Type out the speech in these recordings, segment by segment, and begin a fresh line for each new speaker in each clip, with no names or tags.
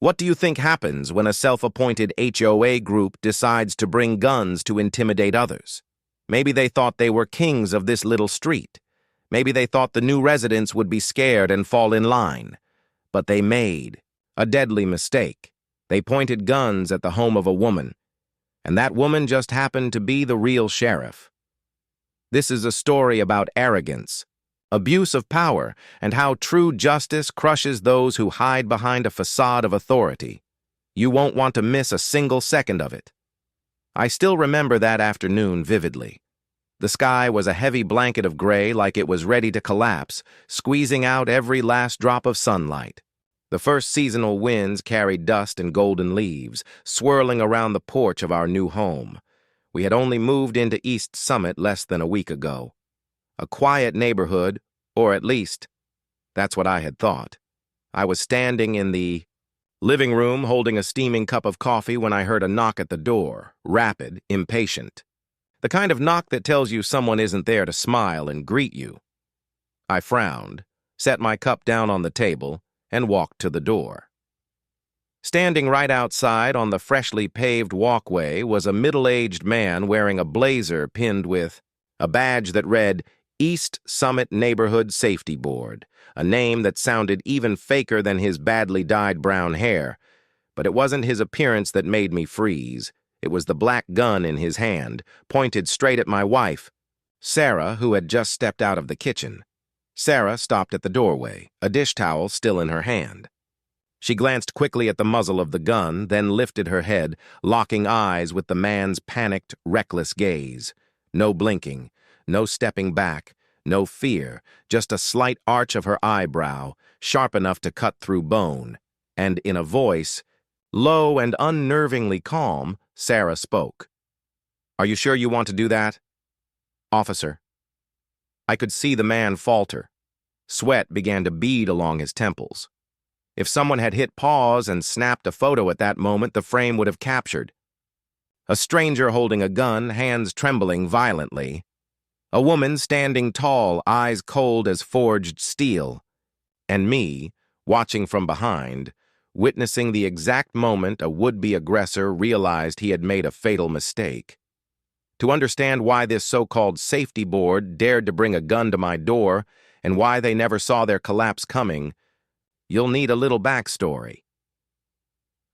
What do you think happens when a self-appointed HOA group decides to bring guns to intimidate others? Maybe they thought they were kings of this little street. Maybe they thought the new residents would be scared and fall in line. But they made a deadly mistake. They pointed guns at the home of a woman, and that woman just happened to be the real sheriff. This is a story about arrogance, abuse of power, and how true justice crushes those who hide behind a facade of authority. You won't want to miss a single second of it. I still remember that afternoon vividly. The sky was a heavy blanket of gray, like it was ready to collapse, squeezing out every last drop of sunlight. The first seasonal winds carried dust and golden leaves, swirling around the porch of our new home. We had only moved into East Summit less than a week ago. A quiet neighborhood, or at least, that's what I had thought. I was standing in the living room holding a steaming cup of coffee when I heard a knock at the door, rapid, impatient. The kind of knock that tells you someone isn't there to smile and greet you. I frowned, set my cup down on the table, and walked to the door. Standing right outside on the freshly paved walkway was a middle-aged man wearing a blazer pinned with a badge that read East Summit Neighborhood Safety Board, a name that sounded even faker than his badly dyed brown hair. But it wasn't his appearance that made me freeze. It was the black gun in his hand, pointed straight at my wife, Sarah, who had just stepped out of the kitchen. Sarah stopped at the doorway, a dish towel still in her hand. She glanced quickly at the muzzle of the gun, then lifted her head, locking eyes with the man's panicked, reckless gaze. No blinking, no stepping back, no fear, just a slight arch of her eyebrow, sharp enough to cut through bone. And in a voice, low and unnervingly calm, Sarah spoke. "Are you sure you want to do that?" "Officer." I could see the man falter. Sweat began to bead along his temples. If someone had hit pause and snapped a photo at that moment, the frame would have captured. A stranger holding a gun, hands trembling violently. A woman standing tall, eyes cold as forged steel. And me, watching from behind, witnessing the exact moment a would-be aggressor realized he had made a fatal mistake. To understand why this so-called safety board dared to bring a gun to my door and why they never saw their collapse coming, you'll need a little backstory.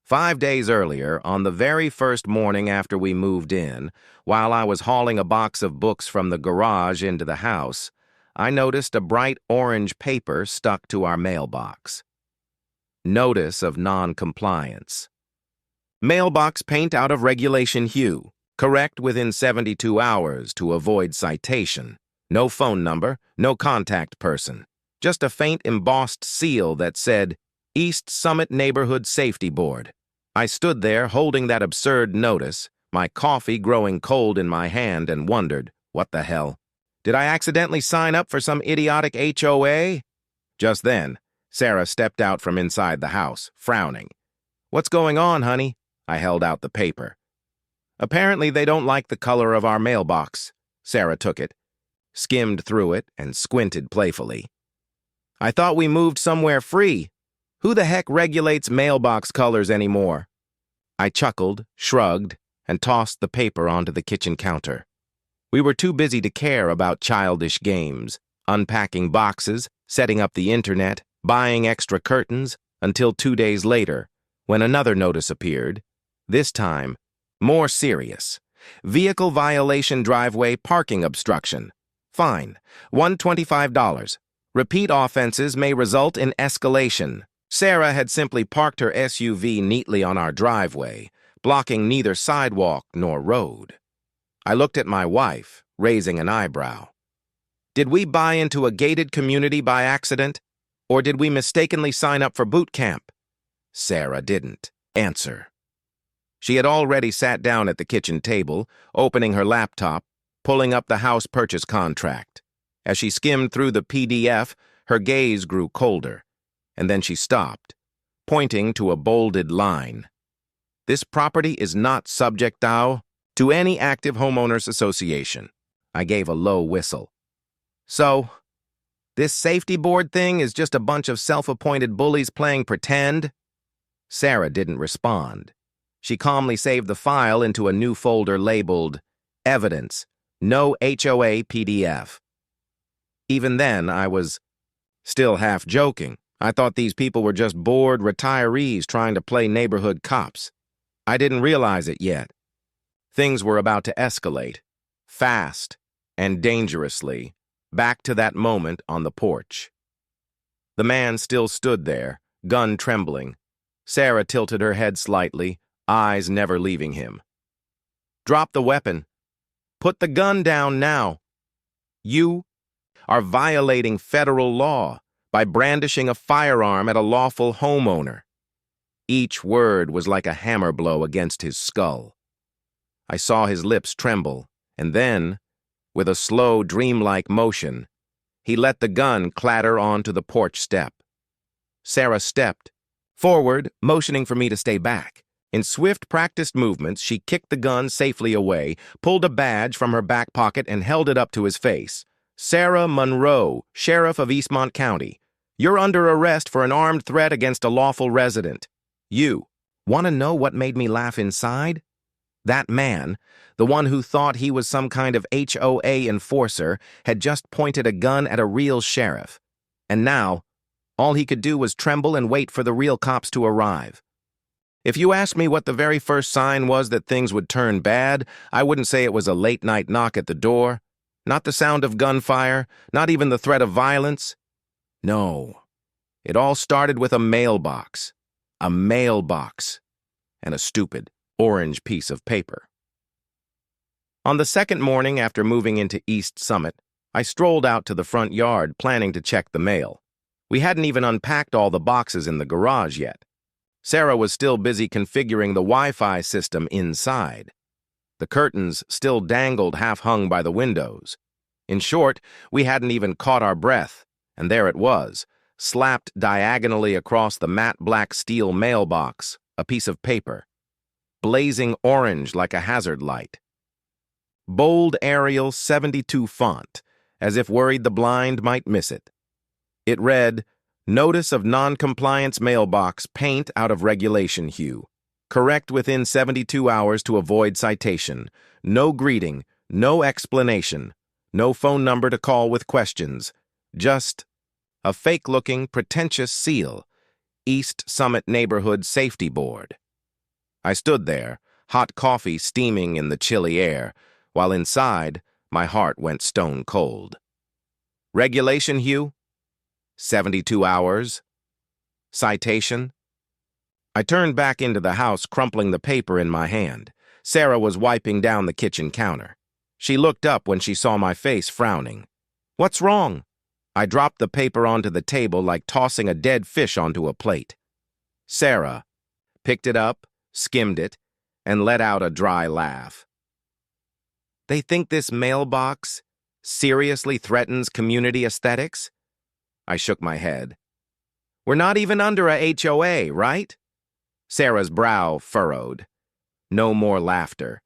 5 days earlier, on the very first morning after we moved in, while I was hauling a box of books from the garage into the house, I noticed a bright orange paper stuck to our mailbox. Notice of non-compliance. Mailbox paint out of regulation hue. Correct within 72 hours to avoid citation. No phone number, no contact person. Just a faint embossed seal that said, East Summit Neighborhood Safety Board. I stood there holding that absurd notice, my coffee growing cold in my hand, and wondered, what the hell? Did I accidentally sign up for some idiotic HOA? Just then, Sarah stepped out from inside the house, frowning. "What's going on, honey?" I held out the paper. "Apparently they don't like the color of our mailbox." Sarah took it, skimmed through it, and squinted playfully. "I thought we moved somewhere free. Who the heck regulates mailbox colors anymore?" I chuckled, shrugged, and tossed the paper onto the kitchen counter. We were too busy to care about childish games, unpacking boxes, setting up the internet, buying extra curtains, until 2 days later, when another notice appeared, this time, more serious. Vehicle violation driveway parking obstruction. Fine, $125. Repeat offenses may result in escalation. Sarah had simply parked her SUV neatly on our driveway, blocking neither sidewalk nor road. I looked at my wife, raising an eyebrow. Did we buy into a gated community by accident? Or did we mistakenly sign up for boot camp? Sarah didn't answer. She had already sat down at the kitchen table, opening her laptop, pulling up the house purchase contract. As she skimmed through the PDF, her gaze grew colder, and then she stopped, pointing to a bolded line. "This property is not subject, to any active homeowners association." I gave a low whistle. "So, this safety board thing is just a bunch of self-appointed bullies playing pretend?" Sarah didn't respond. She calmly saved the file into a new folder labeled Evidence, No HOA PDF. Even then, I was still half joking. I thought these people were just bored retirees trying to play neighborhood cops. I didn't realize it yet. Things were about to escalate, fast and dangerously, back to that moment on the porch. The man still stood there, gun trembling. Sarah tilted her head slightly, eyes never leaving him. "Drop the weapon. Put the gun down now. You are violating federal law by brandishing a firearm at a lawful homeowner." Each word was like a hammer blow against his skull. I saw his lips tremble, and then, with a slow, dreamlike motion, he let the gun clatter onto the porch step. Sarah stepped forward, motioning for me to stay back. In swift, practiced movements, she kicked the gun safely away, pulled a badge from her back pocket, and held it up to his face. "Sarah Monroe, Sheriff of Eastmont County. You're under arrest for an armed threat against a lawful resident." You want to know what made me laugh inside? That man, the one who thought he was some kind of HOA enforcer, had just pointed a gun at a real sheriff. And now, all he could do was tremble and wait for the real cops to arrive. If you asked me what the very first sign was that things would turn bad, I wouldn't say it was a late-night knock at the door. Not the sound of gunfire, not even the threat of violence. No, it all started with a mailbox. A mailbox. And a stupid, orange piece of paper. On the second morning after moving into East Summit, I strolled out to the front yard planning to check the mail. We hadn't even unpacked all the boxes in the garage yet. Sarah was still busy configuring the Wi-Fi system inside. The curtains still dangled half-hung by the windows. In short, we hadn't even caught our breath, and there it was, slapped diagonally across the matte black steel mailbox, a piece of paper, blazing orange like a hazard light. Bold Arial 72 font, as if worried the blind might miss it. It read, "Notice of non-compliance mailbox paint out of regulation hue. Correct within 72 hours to avoid citation. No greeting, no explanation, no phone number to call with questions. Just a fake-looking, pretentious seal. East Summit Neighborhood Safety Board." I stood there, hot coffee steaming in the chilly air, while inside, my heart went stone cold. Regulation hue? 72 hours? Citation? I turned back into the house, crumpling the paper in my hand. Sarah was wiping down the kitchen counter. She looked up when she saw my face, frowning. "What's wrong?" I dropped the paper onto the table like tossing a dead fish onto a plate. Sarah picked it up, skimmed it, and let out a dry laugh. "They think this mailbox seriously threatens community aesthetics?" I shook my head. "We're not even under a HOA, right?" Sarah's brow furrowed. No more laughter.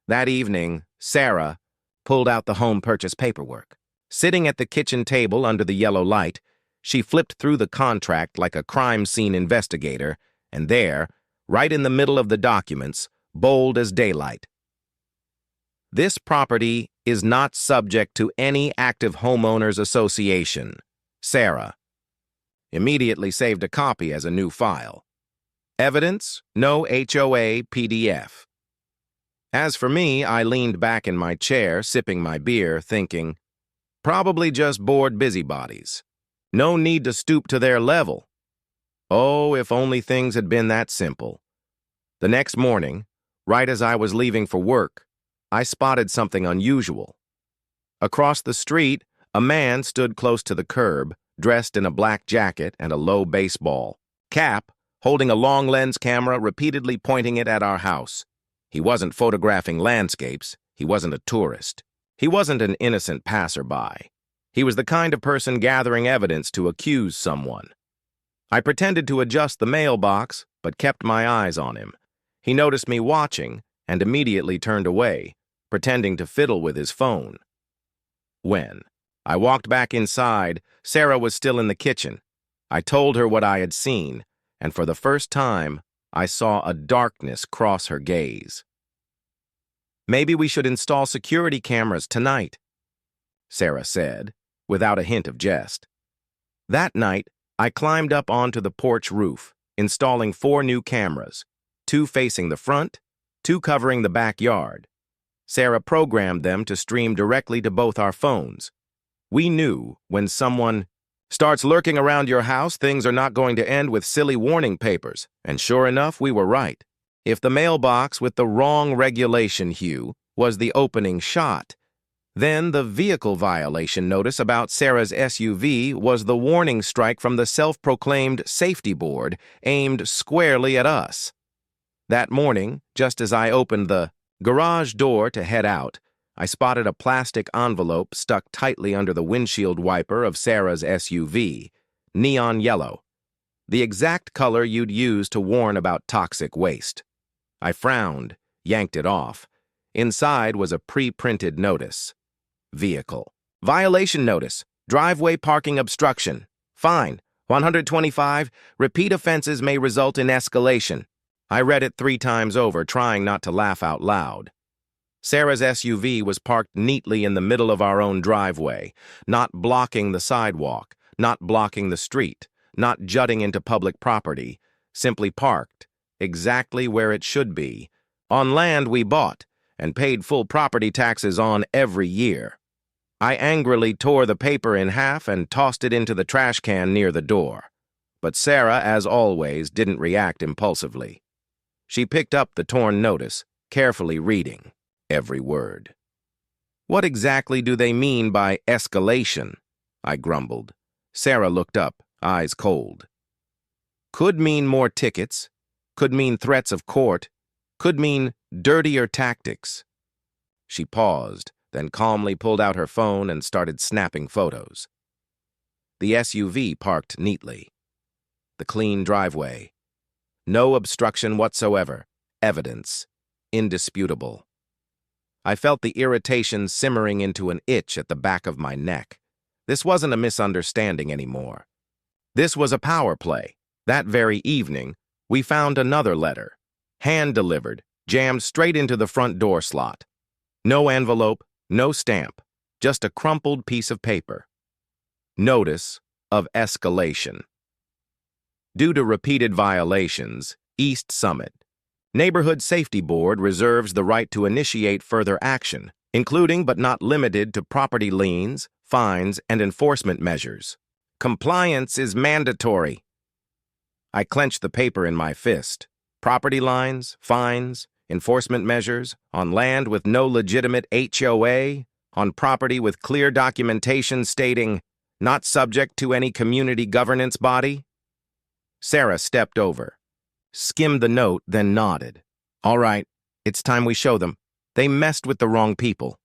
That evening, Sarah pulled out the home purchase paperwork. Sitting at the kitchen table under the yellow light, she flipped through the contract like a crime scene investigator, and there, right in the middle of the documents, bold as daylight, "This property is not subject to any active homeowners association. Sarah." Immediately saved a copy as a new file. Evidence, no HOA PDF. As for me, I leaned back in my chair, sipping my beer, thinking, probably just bored busybodies. No need to stoop to their level. Oh, if only things had been that simple. The next morning, right as I was leaving for work, I spotted something unusual. Across the street, a man stood close to the curb, dressed in a black jacket and a low baseball cap, holding a long lens camera, repeatedly pointing it at our house. He wasn't photographing landscapes. He wasn't a tourist. He wasn't an innocent passerby. He was the kind of person gathering evidence to accuse someone. I pretended to adjust the mailbox, but kept my eyes on him. He noticed me watching and immediately turned away, pretending to fiddle with his phone. When I walked back inside, Sarah was still in the kitchen. I told her what I had seen, and for the first time, I saw a darkness cross her gaze. "Maybe we should install security cameras tonight," Sarah said, without a hint of jest. That night, I climbed up onto the porch roof, installing 4 new cameras, 2 facing the front, 2 covering the backyard. Sarah programmed them to stream directly to both our phones. We knew when someone starts lurking around your house, things are not going to end with silly warning papers, and sure enough, we were right. If the mailbox with the wrong regulation hue was the opening shot, then the vehicle violation notice about Sarah's SUV was the warning strike from the self-proclaimed safety board aimed squarely at us. That morning, just as I opened the garage door to head out, I spotted a plastic envelope stuck tightly under the windshield wiper of Sarah's SUV, neon yellow, the exact color you'd use to warn about toxic waste. I frowned, yanked it off. Inside was a pre-printed notice. Vehicle violation notice, driveway parking obstruction, fine, $125, repeat offenses may result in escalation. I read it 3 times over, trying not to laugh out loud. Sarah's SUV was parked neatly in the middle of our own driveway, not blocking the sidewalk, not blocking the street, not jutting into public property, simply parked, exactly where it should be, on land we bought and paid full property taxes on every year. I angrily tore the paper in half and tossed it into the trash can near the door. But Sarah, as always, didn't react impulsively. She picked up the torn notice, carefully reading every word. "What exactly do they mean by escalation?" I grumbled. Sarah looked up, eyes cold. "Could mean more tickets, could mean threats of court, could mean dirtier tactics." She paused, then calmly pulled out her phone and started snapping photos. The SUV parked neatly. The clean driveway. No obstruction whatsoever. Evidence. Indisputable. I felt the irritation simmering into an itch at the back of my neck. This wasn't a misunderstanding anymore. This was a power play. That very evening, we found another letter, hand-delivered, jammed straight into the front door slot. No envelope, no stamp, just a crumpled piece of paper. Notice of escalation. Due to repeated violations, East Summit Neighborhood Safety Board reserves the right to initiate further action, including but not limited to property liens, fines, and enforcement measures. Compliance is mandatory. I clenched the paper in my fist. Property lines, fines, enforcement measures, on land with no legitimate HOA, on property with clear documentation stating, not subject to any community governance body. Sarah stepped over, skimmed the note, then nodded. "All right, it's time we show them. They messed with the wrong people."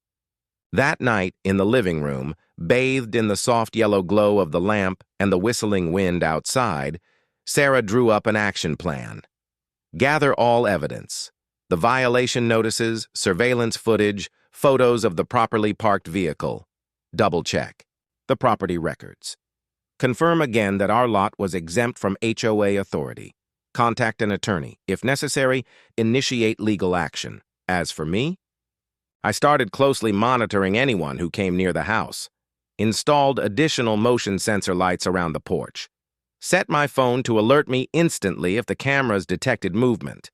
That night, in the living room, bathed in the soft yellow glow of the lamp and the whistling wind outside, Sarah drew up an action plan. Gather all evidence. The violation notices, surveillance footage, photos of the properly parked vehicle. Double-check. The property records. Confirm again that our lot was exempt from HOA authority. Contact an attorney. If necessary, initiate legal action. As for me, I started closely monitoring anyone who came near the house. Installed additional motion sensor lights around the porch. Set my phone to alert me instantly if the cameras detected movement.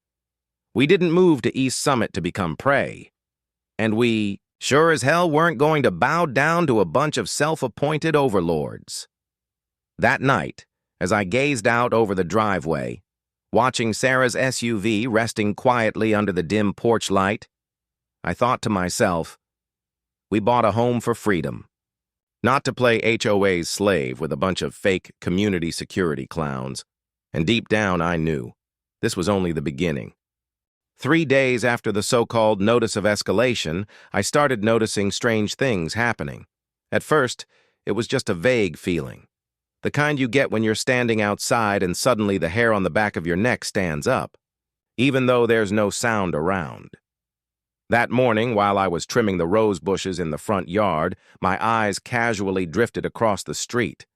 We didn't move to East Summit to become prey. And we sure as hell weren't going to bow down to a bunch of self-appointed overlords. That night, as I gazed out over the driveway, watching Sarah's SUV resting quietly under the dim porch light, I thought to myself, we bought a home for freedom. Not to play HOA's slave with a bunch of fake community security clowns. And deep down I knew this was only the beginning. 3 days after the so-called notice of escalation, I started noticing strange things happening. At first, it was just a vague feeling. The kind you get when you're standing outside and suddenly the hair on the back of your neck stands up, even though there's no sound around. That morning, while I was trimming the rose bushes in the front yard, my eyes casually drifted across the street,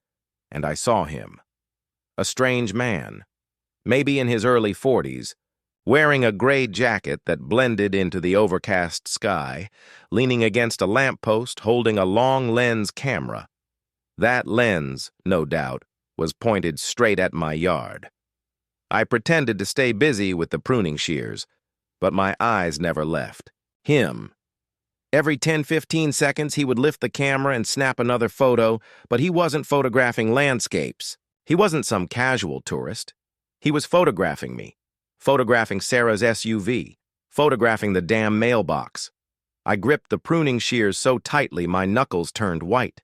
and I saw him. A strange man. maybe in his early 40s, wearing a gray jacket that blended into the overcast sky, leaning against a lamppost holding a long-lens camera. That lens, no doubt, was pointed straight at my yard. I pretended to stay busy with the pruning shears, but my eyes never left. Him. Every 10-15 seconds, he would lift the camera and snap another photo, but he wasn't photographing landscapes. He wasn't some casual tourist. He was photographing me, photographing Sarah's SUV, photographing the damn mailbox. I gripped the pruning shears so tightly my knuckles turned white.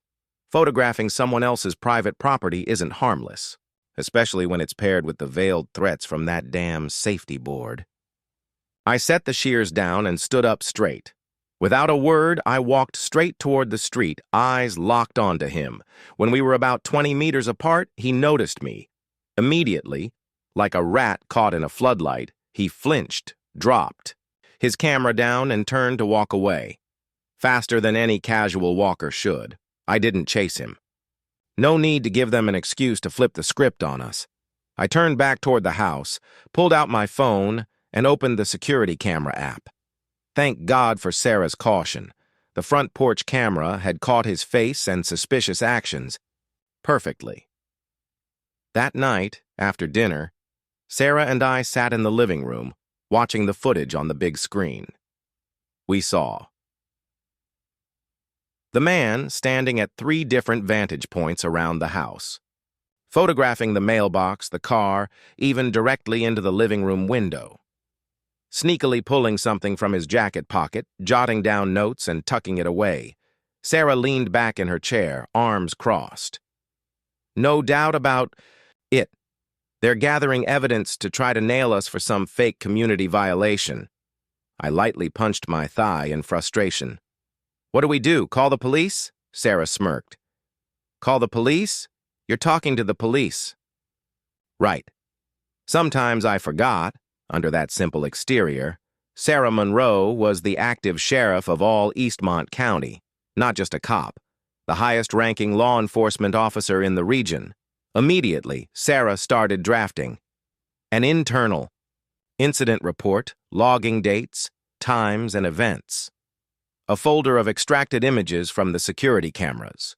Photographing someone else's private property isn't harmless, especially when it's paired with the veiled threats from that damn safety board. I set the shears down and stood up straight. Without a word, I walked straight toward the street, eyes locked onto him. When we were about 20 meters apart, he noticed me. Immediately, like a rat caught in a floodlight, he flinched, dropped, his camera down, and turned to walk away. Faster than any casual walker should. I didn't chase him. No need to give them an excuse to flip the script on us. I turned back toward the house, pulled out my phone, and opened the security camera app. Thank God for Sarah's caution. The front porch camera had caught his face and suspicious actions perfectly. That night, after dinner, Sarah and I sat in the living room, watching the footage on the big screen. We saw the man standing at 3 different vantage points around the house, photographing the mailbox, the car, even directly into the living room window. Sneakily pulling something from his jacket pocket, jotting down notes and tucking it away. Sarah leaned back in her chair, arms crossed. No doubt about it. They're gathering evidence to try to nail us for some fake community violation. I lightly punched my thigh in frustration. What do we do, call the police? Sarah smirked. Call the police? You're talking to the police. Right. Sometimes I forgot. Under that simple exterior, Sarah Monroe was the active sheriff of all Eastmont County, not just a cop, the highest-ranking law enforcement officer in the region. Immediately, Sarah started drafting an internal incident report, logging dates, times, and events, a folder of extracted images from the security cameras,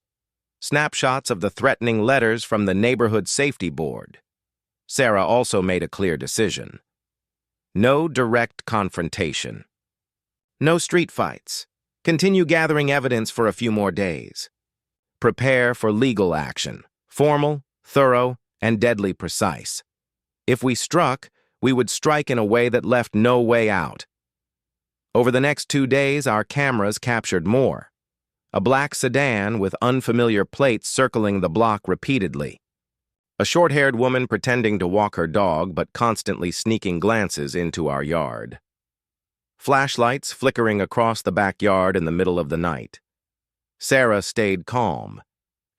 snapshots of the threatening letters from the neighborhood safety board. Sarah also made a clear decision. No direct confrontation. No street fights. Continue gathering evidence for a few more days. Prepare for legal action. Formal, thorough, and deadly precise. If we struck, we would strike in a way that left no way out. Over the next 2 days, our cameras captured more. A black sedan with unfamiliar plates circling the block repeatedly. A short-haired woman pretending to walk her dog but constantly sneaking glances into our yard. Flashlights flickering across the backyard in the middle of the night. Sarah stayed calm,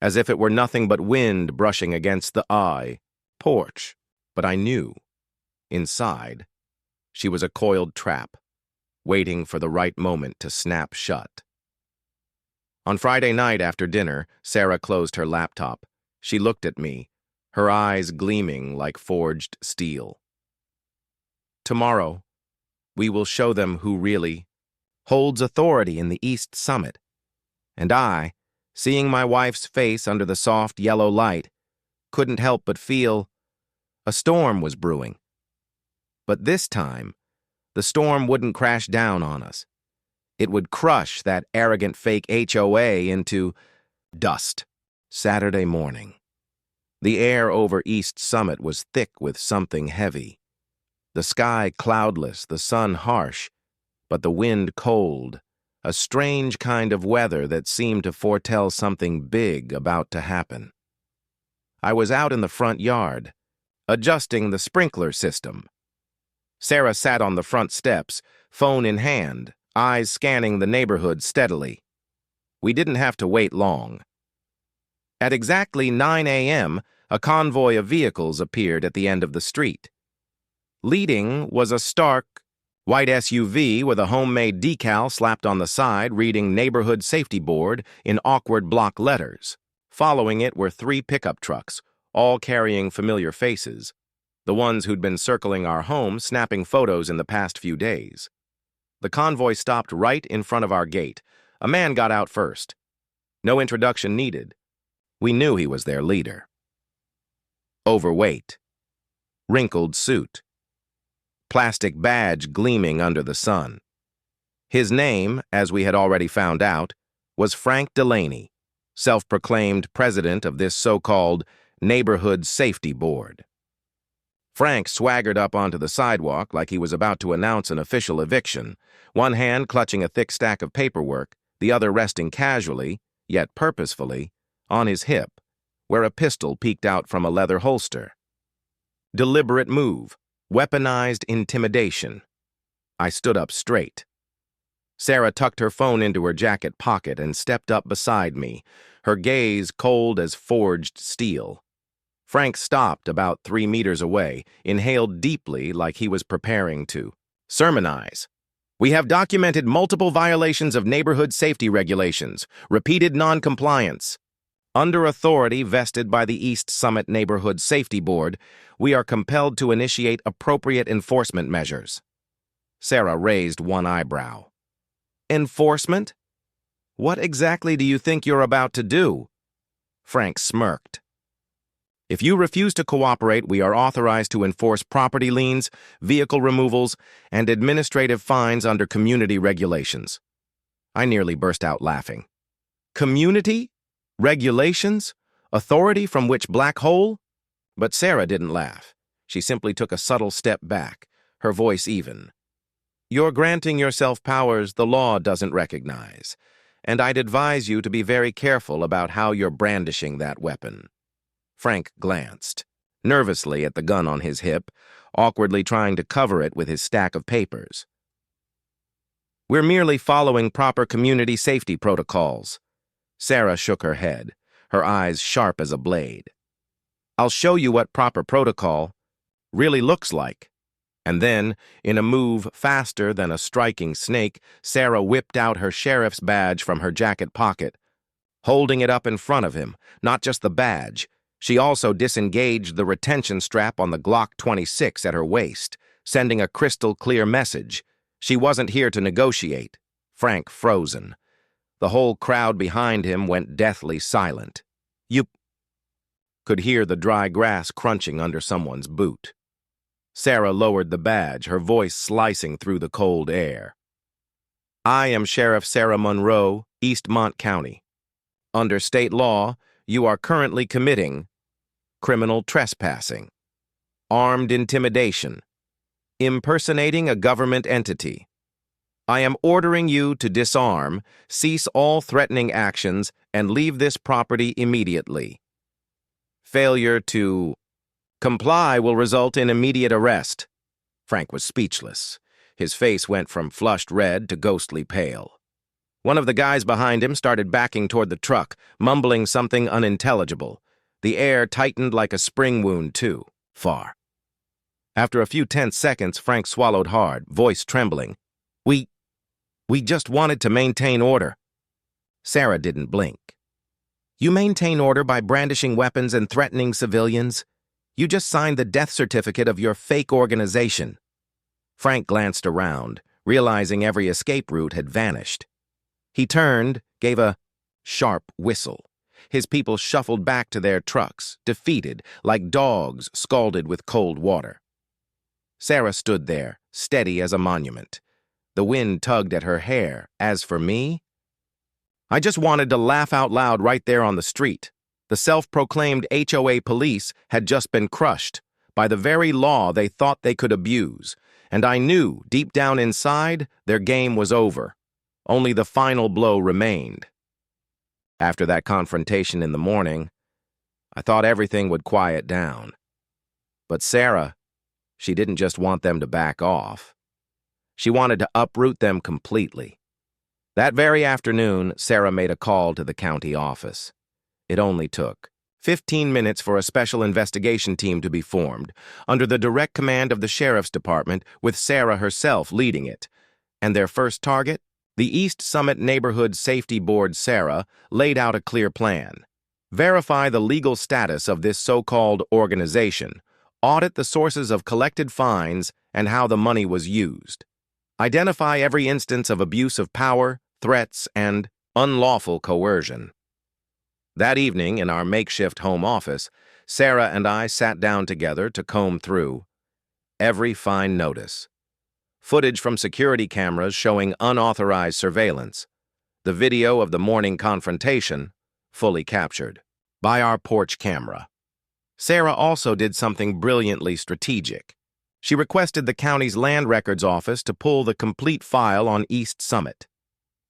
as if it were nothing but wind brushing against the porch. But I knew, inside, she was a coiled trap, waiting for the right moment to snap shut. On Friday night after dinner, Sarah closed her laptop. She looked at me, her eyes gleaming like forged steel. Tomorrow, we will show them who really holds authority in the East Summit. And I, seeing my wife's face under the soft yellow light, couldn't help but feel a storm was brewing. But this time, the storm wouldn't crash down on us. It would crush that arrogant fake HOA into dust. Saturday morning. The air over East Summit was thick with something heavy. The sky cloudless, the sun harsh, but the wind cold, a strange kind of weather that seemed to foretell something big about to happen. I was out in the front yard, adjusting the sprinkler system. Sarah sat on the front steps, phone in hand, eyes scanning the neighborhood steadily. We didn't have to wait long. At exactly 9 a.m., a convoy of vehicles appeared at the end of the street. Leading was a stark, white SUV with a homemade decal slapped on the side reading Neighborhood Safety Board in awkward block letters. Following it were 3 pickup trucks, all carrying familiar faces. the ones who'd been circling our home, snapping photos in the past few days. The convoy stopped right in front of our gate. A man got out first. No introduction needed. We knew he was their leader. Overweight. Wrinkled suit. Plastic badge gleaming under the sun. His name, as we had already found out, was Frank Delaney, self-proclaimed president of this so-called Neighborhood Safety Board. Frank swaggered up onto the sidewalk like he was about to announce an official eviction, one hand clutching a thick stack of paperwork, the other resting casually, yet purposefully, on his hip, where a pistol peeked out from a leather holster. Deliberate move, weaponized intimidation. I stood up straight. Sarah tucked her phone into her jacket pocket and stepped up beside me, her gaze cold as forged steel. Frank stopped about 3 meters away, inhaled deeply like he was preparing to sermonize. We have documented multiple violations of neighborhood safety regulations, repeated non-compliance. Under authority vested by the East Summit Neighborhood Safety Board, we are compelled to initiate appropriate enforcement measures. Sarah raised one eyebrow. Enforcement? What exactly do you think you're about to do? Frank smirked. If you refuse to cooperate, we are authorized to enforce property liens, vehicle removals, and administrative fines under community regulations. I nearly burst out laughing. Community? Regulations? Authority from which black hole? But Sarah didn't laugh. She simply took a subtle step back, her voice even. You're granting yourself powers the law doesn't recognize, and I'd advise you to be very careful about how you're brandishing that weapon. Frank glanced, nervously at the gun on his hip, awkwardly trying to cover it with his stack of papers. We're merely following proper community safety protocols. Sarah shook her head, her eyes sharp as a blade. I'll show you what proper protocol really looks like. And then, in a move faster than a striking snake, Sarah whipped out her sheriff's badge from her jacket pocket, holding it up in front of him, not just the badge. She also disengaged the retention strap on the Glock 26 at her waist, sending a crystal-clear message. She wasn't here to negotiate. Frank frozen. The whole crowd behind him went deathly silent. You could hear the dry grass crunching under someone's boot. Sarah lowered the badge, her voice slicing through the cold air. I am Sheriff Sarah Monroe, Eastmont County. Under state law, you are currently committing criminal trespassing, armed intimidation, impersonating a government entity. I am ordering you to disarm, cease all threatening actions, and leave this property immediately. Failure to comply will result in immediate arrest. Frank was speechless. His face went from flushed red to ghostly pale. One of the guys behind him started backing toward the truck, mumbling something unintelligible. The air tightened like a spring wound, too, far. After a few tense seconds, Frank swallowed hard, voice trembling. We just wanted to maintain order. Sarah didn't blink. You maintain order by brandishing weapons and threatening civilians? You just signed the death certificate of your fake organization. Frank glanced around, realizing every escape route had vanished. He turned, gave a sharp whistle. His people shuffled back to their trucks, defeated, like dogs scalded with cold water. Sarah stood there, steady as a monument. The wind tugged at her hair. As for me, I just wanted to laugh out loud right there on the street. The self-proclaimed HOA police had just been crushed by the very law they thought they could abuse, and I knew, deep down inside, their game was over. Only the final blow remained. After that confrontation in the morning, I thought everything would quiet down. But Sarah, she didn't just want them to back off. She wanted to uproot them completely. That very afternoon, Sarah made a call to the county office. It only took 15 minutes for a special investigation team to be formed, under the direct command of the Sheriff's Department, with Sarah herself leading it. And their first target? The East Summit Neighborhood Safety Board. Sarah laid out a clear plan. Verify the legal status of this so-called organization, Audit the sources of collected fines and how the money was used. Identify every instance of abuse of power, threats, and unlawful coercion. That evening, in our makeshift home office, Sarah and I sat down together to comb through every fine notice. Footage from security cameras showing unauthorized surveillance. The video of the morning confrontation, fully captured by our porch camera. Sarah also did something brilliantly strategic. She requested the county's land records office to pull the complete file on East Summit.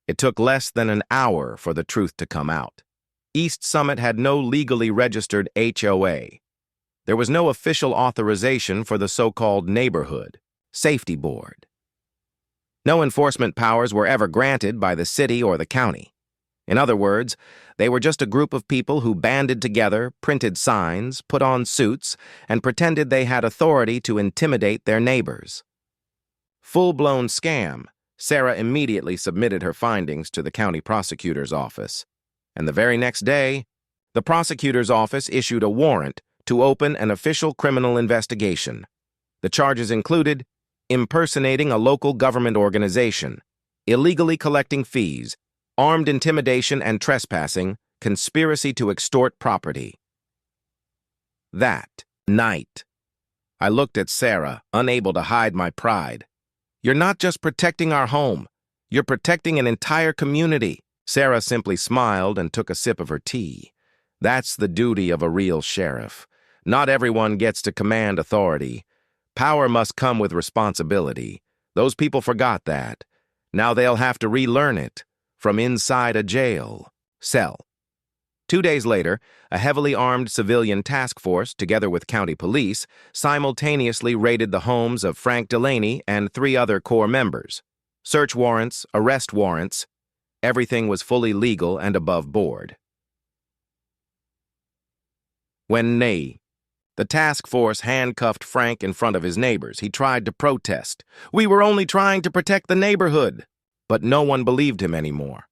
It took less than an hour for the truth to come out. East Summit had no legally registered HOA. There was no official authorization for the so-called Neighborhood Safety Board. No enforcement powers were ever granted by the city or the county. In other words, they were just a group of people who banded together, printed signs, put on suits, and pretended they had authority to intimidate their neighbors. Full-blown scam. Sarah immediately submitted her findings to the county prosecutor's office. And the very next day, the prosecutor's office issued a warrant to open an official criminal investigation. The charges included impersonating a local government organization, illegally collecting fees, armed intimidation and trespassing, conspiracy to extort property. That night, I looked at Sarah, unable to hide my pride. "You're not just protecting our home, you're protecting an entire community." Sarah simply smiled and took a sip of her tea. That's the duty of a real sheriff. Not everyone gets to command authority. Power must come with responsibility. Those people forgot that. Now they'll have to relearn it. From inside a jail cell. 2 days later, a heavily armed civilian task force, together with county police, simultaneously raided the homes of Frank Delaney and 3 other Corps members. Search warrants, arrest warrants, everything was fully legal and above board. When the task force handcuffed Frank in front of his neighbors, he tried to protest. "We were only trying to protect the neighborhood." But no one believed him anymore.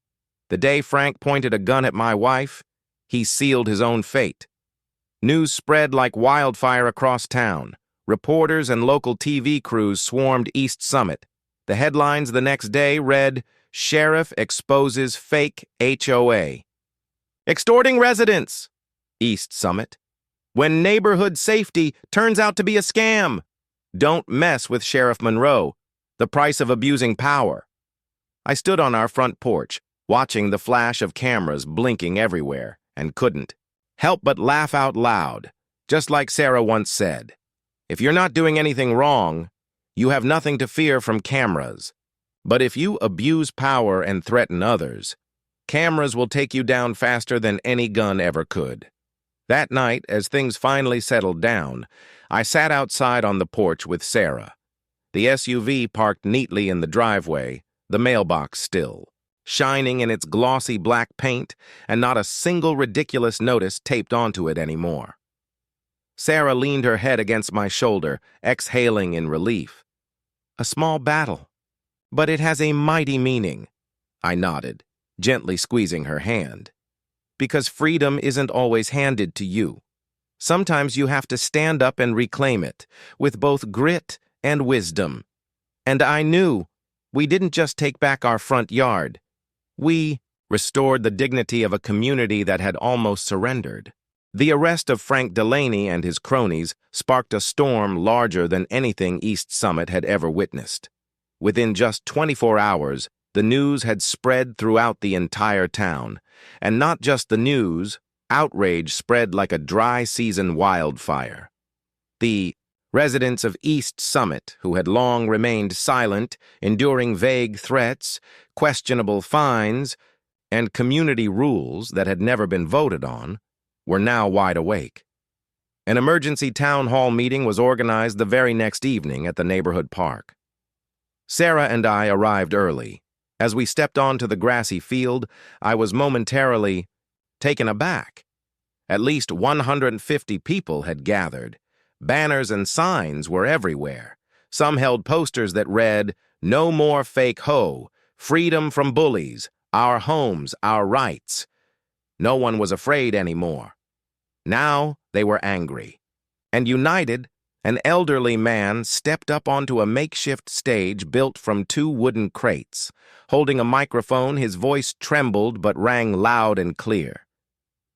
The day Frank pointed a gun at my wife, he sealed his own fate. News spread like wildfire across town. Reporters and local TV crews swarmed East Summit. The headlines the next day read, "Sheriff exposes fake HOA. Extorting residents. East Summit. When neighborhood safety turns out to be a scam. Don't mess with Sheriff Monroe. The price of abusing power." I stood on our front porch, watching the flash of cameras blinking everywhere, and couldn't help but laugh out loud, just like Sarah once said. If you're not doing anything wrong, you have nothing to fear from cameras. But if you abuse power and threaten others, cameras will take you down faster than any gun ever could. That night, as things finally settled down, I sat outside on the porch with Sarah. The SUV parked neatly in the driveway, the mailbox still, shining in its glossy black paint, and not a single ridiculous notice taped onto it anymore. Sarah leaned her head against my shoulder, exhaling in relief. "A small battle, but it has a mighty meaning." I nodded, gently squeezing her hand. "Because freedom isn't always handed to you. Sometimes you have to stand up and reclaim it, with both grit and wisdom. And I knew we didn't just take back our front yard. We restored the dignity of a community that had almost surrendered." The arrest of Frank Delaney and his cronies sparked a storm larger than anything East Summit had ever witnessed. Within just 24 hours, the news had spread throughout the entire town. And not just the news, outrage spread like a dry season wildfire. The residents of East Summit, who had long remained silent, enduring vague threats, questionable fines, and community rules that had never been voted on, were now wide awake. An emergency town hall meeting was organized the very next evening at the neighborhood park. Sarah and I arrived early. As we stepped onto the grassy field, I was momentarily taken aback. At least 150 people had gathered. Banners and signs were everywhere. Some held posters that read, "No more fake HOA, freedom from bullies, our homes, our rights." No one was afraid anymore. Now they were angry. And united, An elderly man stepped up onto a makeshift stage built from two wooden crates. Holding a microphone, his voice trembled but rang loud and clear.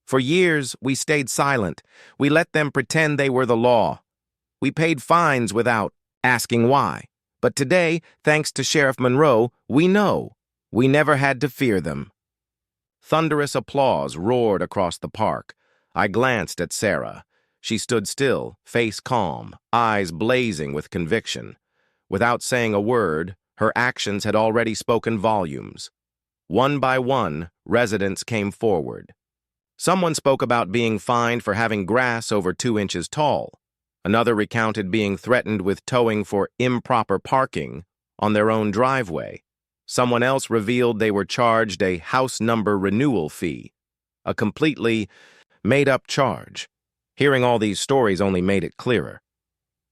For years, we stayed silent. We let them pretend they were the law. We paid fines without asking why. But today, thanks to Sheriff Monroe, we know. We never had to fear them. Thunderous applause roared across the park. I glanced at Sarah. She stood still, face calm, eyes blazing with conviction. Without saying a word, her actions had already spoken volumes. One by one, residents came forward. Someone spoke about being fined for having grass over 2 inches tall. Another recounted being threatened with towing for improper parking on their own driveway. Someone else revealed they were charged a house number renewal fee, a completely made-up charge. Hearing all these stories only made it clearer.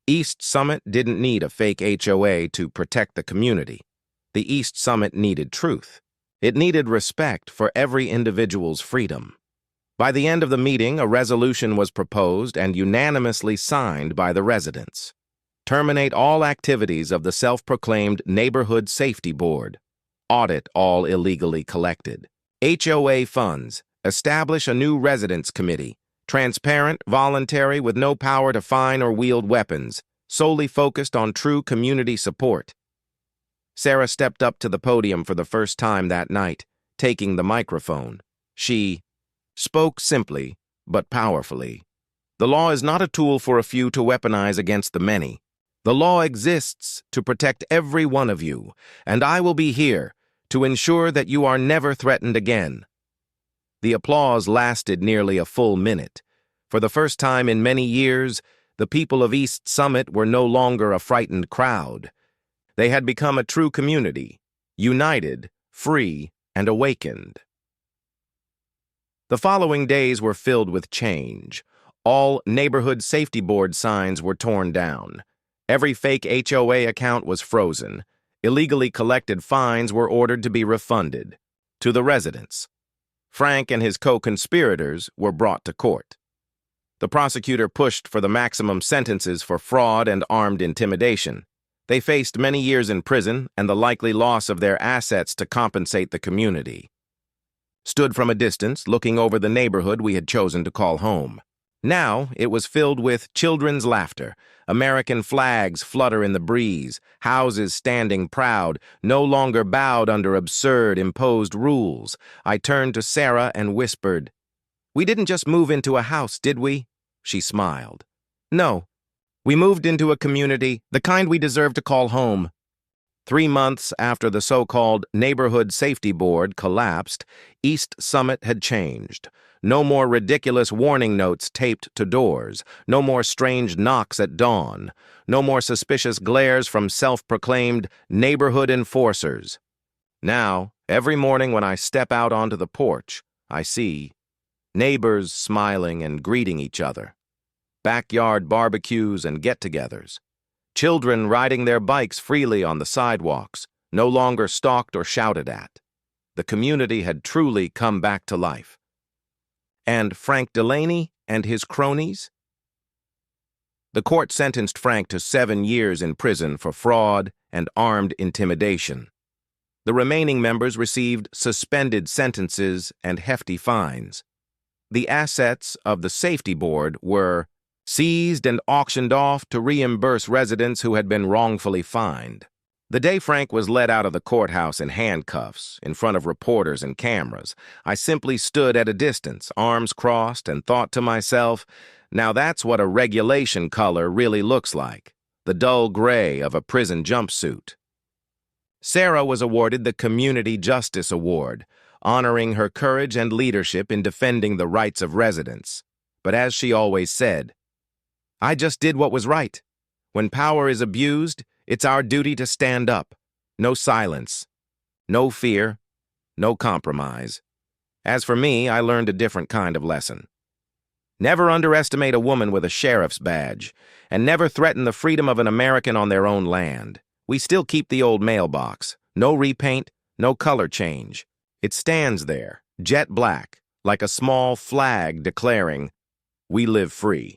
East Summit didn't need a fake HOA to protect the community. The East Summit needed truth. It needed respect for every individual's freedom. By the end of the meeting, a resolution was proposed and unanimously signed by the residents. Terminate all activities of the self-proclaimed Neighborhood Safety Board. Audit all illegally collected. HOA funds. Establish a new residents committee. Transparent, voluntary, with no power to fine or wield weapons, solely focused on true community support. Sarah stepped up to the podium for the first time that night, taking the microphone. She spoke simply, but powerfully. The law is not a tool for a few to weaponize against the many. The law exists to protect every one of you, and I will be here to ensure that you are never threatened again. The applause lasted nearly a full minute. For the first time in many years, the people of East Summit were no longer a frightened crowd. They had become a true community, united, free, and awakened. The following days were filled with change. All Neighborhood Safety Board signs were torn down. Every fake HOA account was frozen. Illegally collected fines were ordered to be refunded to the residents. Frank and his co-conspirators were brought to court. The prosecutor pushed for the maximum sentences for fraud and armed intimidation. They faced many years in prison and the likely loss of their assets to compensate the community. Stood from a distance, looking over the neighborhood we had chosen to call home. Now it was filled with children's laughter. American flags flutter in the breeze, houses standing proud, no longer bowed under absurd, imposed rules. I turned to Sarah and whispered, "We didn't just move into a house, did we?" She smiled. "No, we moved into a community, the kind we deserve to call home." 3 months after the so-called Neighborhood Safety Board collapsed, East Summit had changed. No more ridiculous warning notes taped to doors. No more strange knocks at dawn. No more suspicious glares from self-proclaimed neighborhood enforcers. Now, every morning when I step out onto the porch, I see neighbors smiling and greeting each other. Backyard barbecues and get-togethers. Children riding their bikes freely on the sidewalks, no longer stalked or shouted at. The community had truly come back to life. And Frank Delaney and his cronies? The court sentenced Frank to 7 years in prison for fraud and armed intimidation. The remaining members received suspended sentences and hefty fines. The assets of the safety board were seized and auctioned off to reimburse residents who had been wrongfully fined. The day Frank was led out of the courthouse in handcuffs, in front of reporters and cameras, I simply stood at a distance, arms crossed, and thought to myself, now that's what a regulation color really looks like, the dull gray of a prison jumpsuit. Sarah was awarded the Community Justice Award, honoring her courage and leadership in defending the rights of residents. But as she always said, I just did what was right. When power is abused, it's our duty to stand up. No silence. No fear. No compromise. As for me, I learned a different kind of lesson. Never underestimate a woman with a sheriff's badge, and never threaten the freedom of an American on their own land. We still keep the old mailbox. No repaint, no color change. It stands there, jet black, like a small flag declaring, we live free.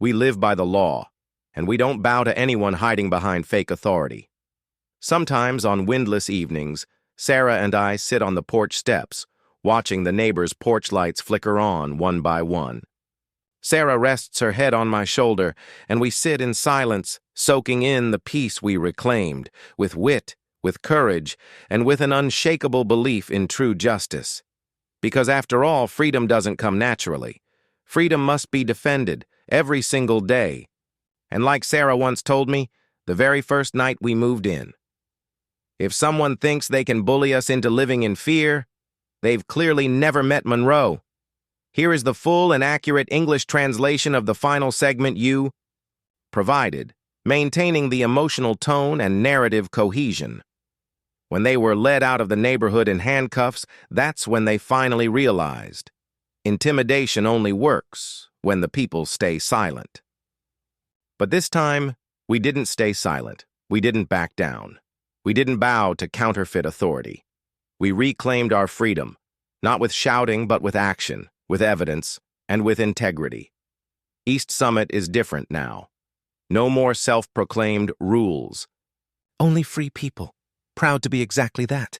We live by the law, and we don't bow to anyone hiding behind fake authority. Sometimes, on windless evenings, Sarah and I sit on the porch steps, watching the neighbors' porch lights flicker on one by one. Sarah rests her head on my shoulder, and we sit in silence, soaking in the peace we reclaimed, with wit, with courage, and with an unshakable belief in true justice. Because after all, freedom doesn't come naturally. Freedom must be defended every single day. And like Sarah once told me, the very first night we moved in, if someone thinks they can bully us into living in fear, they've clearly never met Monroe. Here is the full and accurate English translation of the final segment you provided, maintaining the emotional tone and narrative cohesion. When they were led out of the neighborhood in handcuffs, that's when they finally realized intimidation only works when the people stay silent. But this time, we didn't stay silent. We didn't back down. We didn't bow to counterfeit authority. We reclaimed our freedom, not with shouting, but with action, with evidence, and with integrity. East Summit is different now. No more self-proclaimed rules. Only free people, proud to be exactly that.